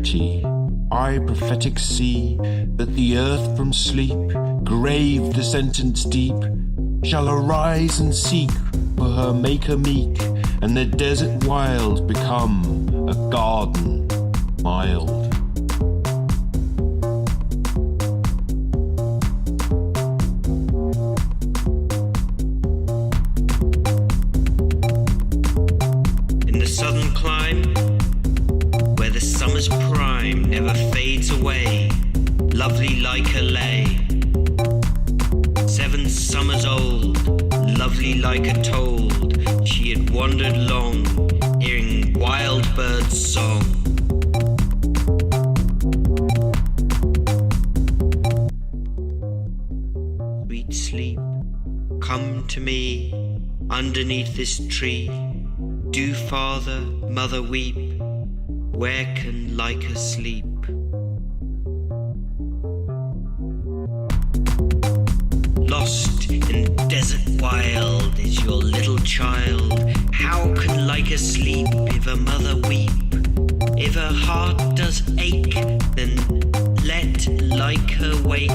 eternity, I prophetic see that the earth from sleep, grave the sentence deep, shall arise and seek for her maker meek, and the desert wild become a garden mild. In the southern clime, where the summer's prime never fades away, lovely like a lay. 7 summers old, lovely like a told, she had wandered long, hearing wild birds' song. Sweet sleep, come to me underneath this tree. Do father, mother weep? Where can like her sleep? Lost in desert wild is your little child. How can like her sleep if her mother weep? If her heart does ache, then let like her wake.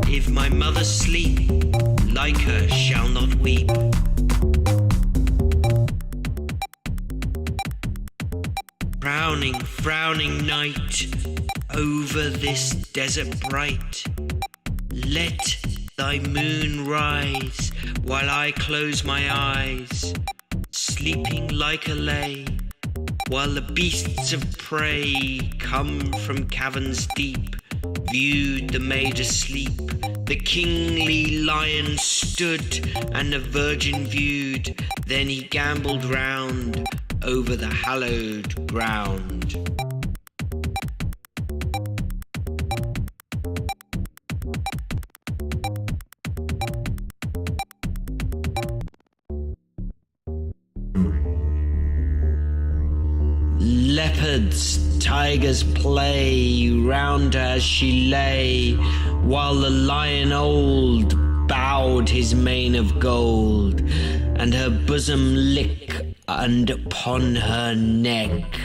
If my mother sleep, like her shall not weep. Frowning, frowning night, over this desert bright, let thy moon rise while I close my eyes, sleeping like a lay, while the beasts of prey come from caverns deep, viewed the maid asleep. The kingly lion stood and the virgin viewed, then he gambled round over the hallowed ground. Leopards, tigers play round her as she lay, while the lion old bowed his mane of gold, and her bosom lick, and upon her neck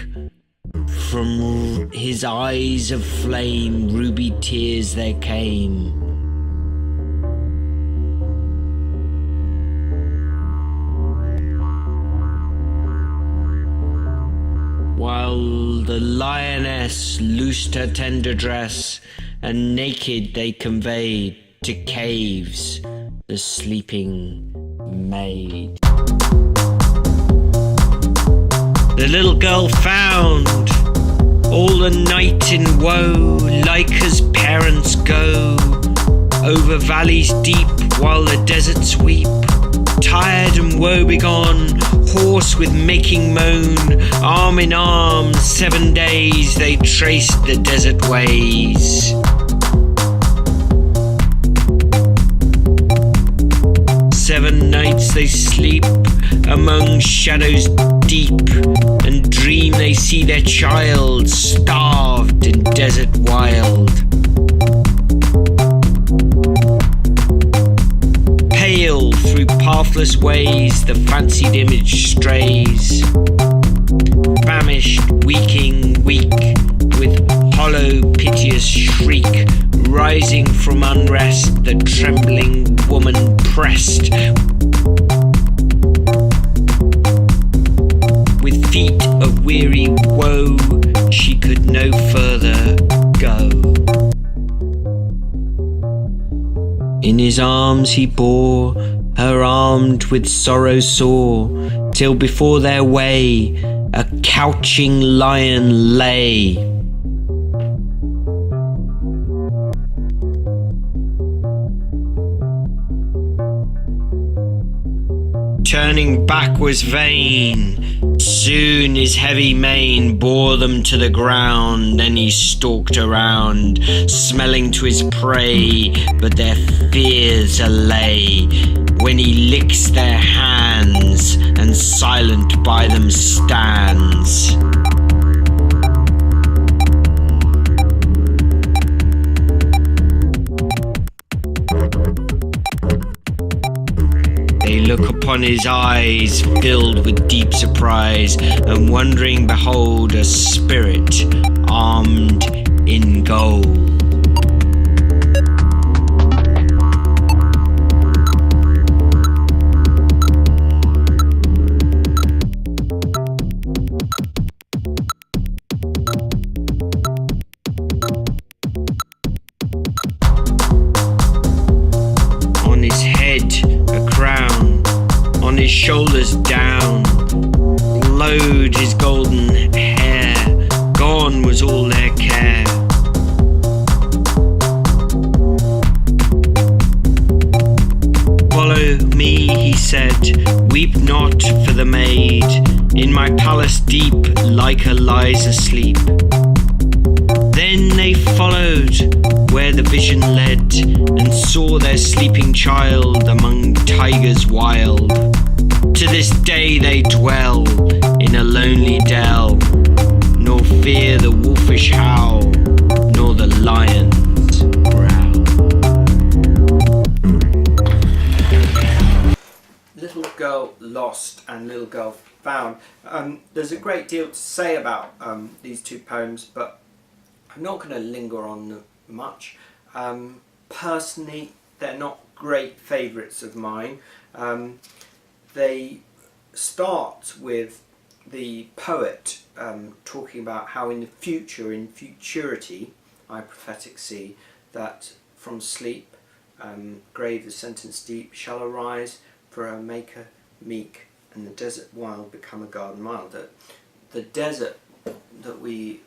from his eyes of flame ruby tears there came. While the lioness loosed her tender dress, and naked they conveyed to caves the sleeping maid. The little girl found all the night in woe, like as parents go over valleys deep while the deserts weep. Tired and woebegone, hoarse with making moan, arm in arm 7 days they traced the desert ways. 7 nights they sleep among shadows deep, and dream they see their child starved in desert wild. Pale through pathless ways the fancied image strays, famished, weaking, weak, with hollow piteous shriek, rising from unrest the trembling woman pressed, with feet of weary woe she could no further go. In his arms he bore her, armed with sorrow sore, till before their way a couching lion lay. Turning back was vain, soon his heavy mane bore them to the ground. Then he stalked around, smelling to his prey, but their fears allay, when he licks their hands and silent by them stands. They look upon his eyes filled with deep surprise, and wondering behold a spirit armed in gold. On his head a crown, on his shoulders down glowed his golden hair, gone was all their care. Follow me, he said, weep not for the maid, in my palace deep Lyca lies asleep. Then they followed where the vision led, and saw their sleeping child among tigers wild. To this day they dwell in a lonely dell, nor fear the wolfish howl, nor the lion's growl. Little Girl Lost and Little Girl Found. There's a great deal to say about these two poems, but I'm not going to linger on them much. Personally, they're not great favourites of mine. They start with the poet talking about how in the future, in futurity, I prophetic see, that from sleep, grave the sentence deep, shall arise for a maker meek, and the desert wild become a garden mild. That the desert that we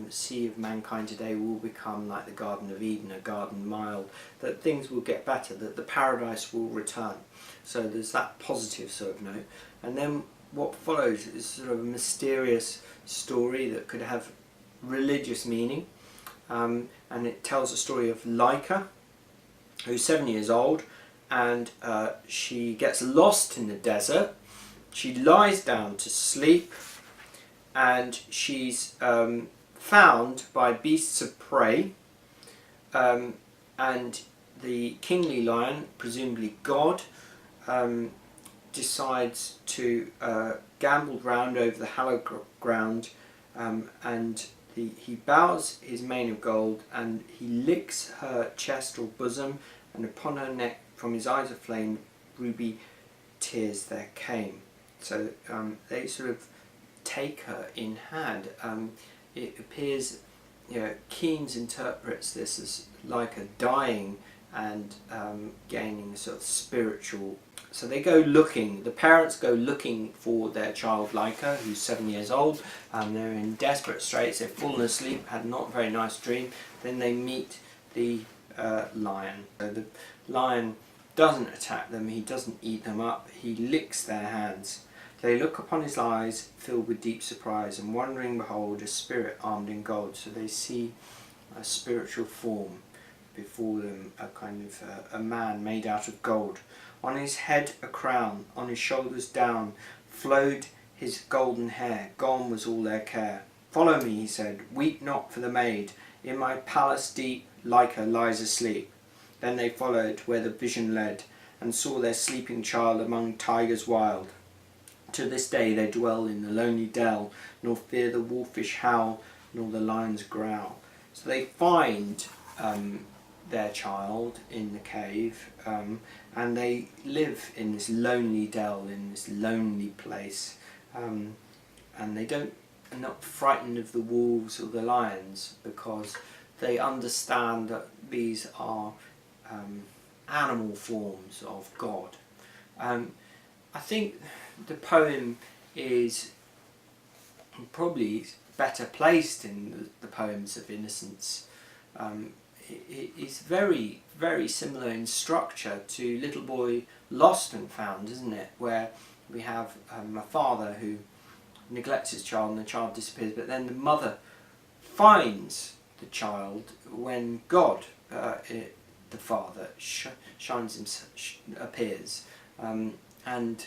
see of mankind today will become like the Garden of Eden, a garden mild, that things will get better, that the paradise will return. So there's that positive sort of note. And then what follows is sort of a mysterious story that could have religious meaning. And it tells the story of Lyca, who's 7 years old, and she gets lost in the desert. She lies down to sleep, and she's found by beasts of prey, and the kingly lion, presumably God, decides to gambol round over the hallowed ground, and he bows his mane of gold, and he licks her chest or bosom, and upon her neck from his eyes of flame ruby tears there came. So they sort of take her in hand. It appears, Keynes interprets this as like a dying and gaining a sort of spiritual. So they go looking, the parents go looking for their child Lyca, who's 7 years old. They're in desperate straits, they've fallen asleep, had not a very nice dream. Then they meet the lion. So the lion doesn't attack them, he doesn't eat them up, he licks their hands. They look upon his eyes, filled with deep surprise, and wondering behold a spirit armed in gold. So they see a spiritual form before them, a kind of a man made out of gold. On his head a crown, on his shoulders down flowed his golden hair, gone was all their care. Follow me, he said, weep not for the maid, in my palace deep Lyca lies asleep. Then they followed where the vision led, and saw their sleeping child among tigers wild. To this day they dwell in the lonely dell, nor fear the wolfish howl, nor the lion's growl. So they find their child in the cave, and they live in this lonely dell, in this lonely place, and they are not frightened of the wolves or the lions, because they understand that these are animal forms of God. I think the poem is probably better placed in the poems of Innocence. It is very, very similar in structure to Little Boy Lost and Found, isn't it? Where we have a father who neglects his child and the child disappears, but then the mother finds the child when God, the father, appears. And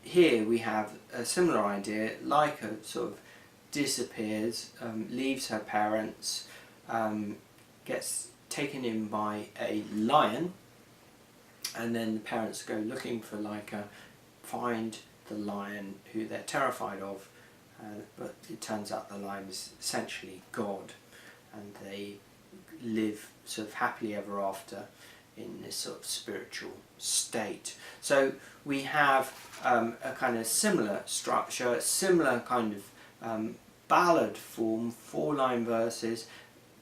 here we have a similar idea. Lyca sort of disappears, leaves her parents, gets taken in by a lion, and then the parents go looking for Lyca, find the lion who they're terrified of, but it turns out the line is essentially God, and they live sort of happily ever after in this sort of spiritual state. So we have a kind of similar structure, a similar kind of ballad form, 4-line verses.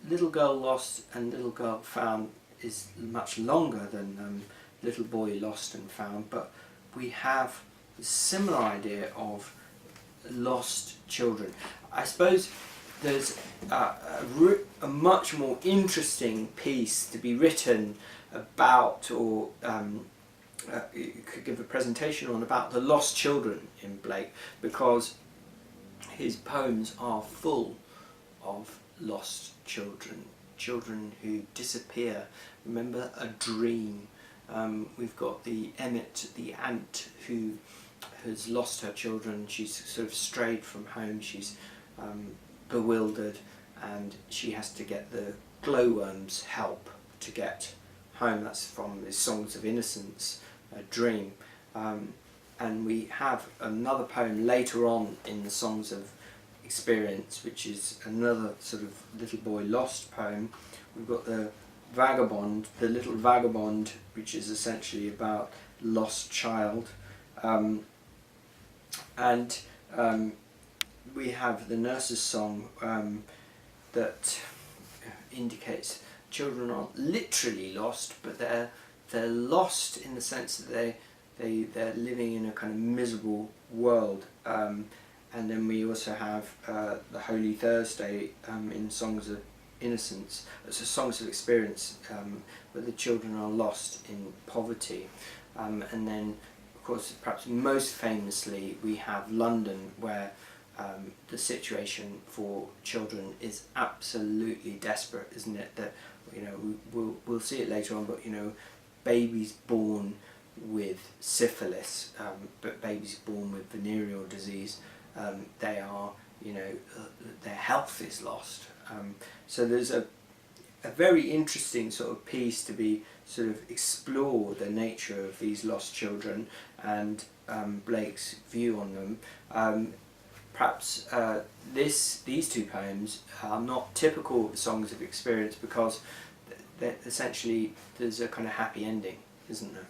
Little Girl Lost and Little Girl Found is much longer than Little Boy Lost and Found, but we have a similar idea of lost children. I suppose there's a much more interesting piece to be written about, or you could give a presentation on, about the lost children in Blake, because his poems are full of lost children, children who disappear. Remember A Dream. We've got the Emmet, the ant, who has lost her children. She's sort of strayed from home. She's bewildered, and she has to get the glowworm's help to get home. That's from the Songs of Innocence, A Dream. And we have another poem later on in the Songs of Experience, which is another sort of little boy lost poem. We've got the Vagabond, the Little Vagabond, which is essentially about lost child. And we have the Nurse's Song that indicates children aren't literally lost, but they're lost in the sense that they're living in a kind of miserable world. And then we also have the Holy Thursday in Songs of Innocence, so Songs of Experience, where the children are lost in poverty. And then, of course, perhaps most famously, we have London, where the situation for children is absolutely desperate, isn't it? That, you know, we'll see it later on, but, you know, babies born with syphilis, but babies born with venereal disease, they are, you know, their health is lost. So there's a very interesting sort of piece to be sort of explore the nature of these lost children and Blake's view on them. Perhaps these two poems are not typical of the Songs of Experience, because essentially there's a kind of happy ending, isn't there?